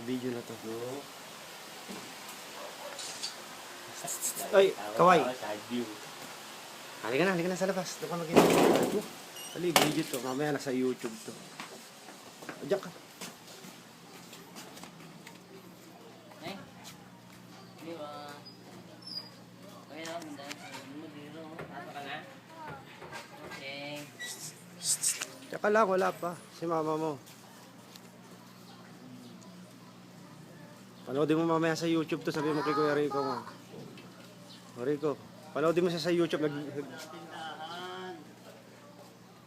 Video na to. Ay, Kaway. Halika na sa labas. Doon ka mag-ito. Hali, video to. Mamaya nasa YouTube to. Diyan ka. Eh? Di ba? Kaya na, mindan. Mo dito. Tapa ka na? Okay. Tsaka lang, wala pa. Si mama mo. Panoodin mo mamaya sa YouTube to. Sabi mo kay Kuya Rico mo. Rico, panoodin mo siya sa YouTube.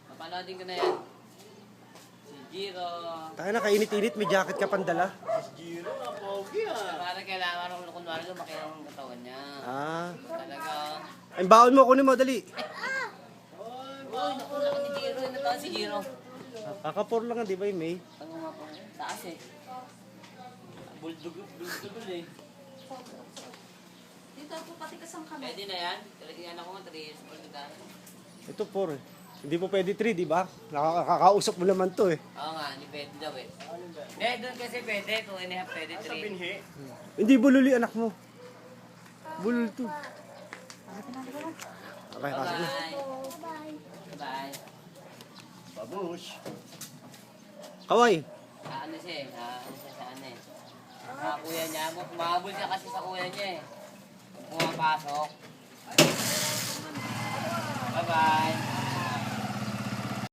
Papanoodin ko na yan. Si Jiro. Tayo na, kainit-init. May jacket ka pandala. Giro, pogi Parang kailangan ko kunwari lumaki ang katawan niya. Ah. Talaga. Ay, baon mo. Kunin mo, dali. Uy, nakulak ni Jiro. Natawa si Jiro. Kakapor lang nga, di ba yung May? Ang nga po. Taas eh. Buldog eh. Dito po patikas ang kamay. Pwede na yan. Talagang ako nga 3 years old na tayo. Ito 4 eh. Hindi po pwede 3, di ba? Nakakausap mo naman to eh. Oo nga, hindi pwede daw eh. Hindi, doon kasi pwede. 2 and a half pwede 3. Binhi. Hindi bululi anak mo. Bulol to. Okay, pasok na. Bye. Bye. Babush. Kaway. Ano siya eh. Ano siya sa ano eh. Sa kuya niya. Mahabol siya kasi sa kuya niya eh. Pumapasok. Bye-bye.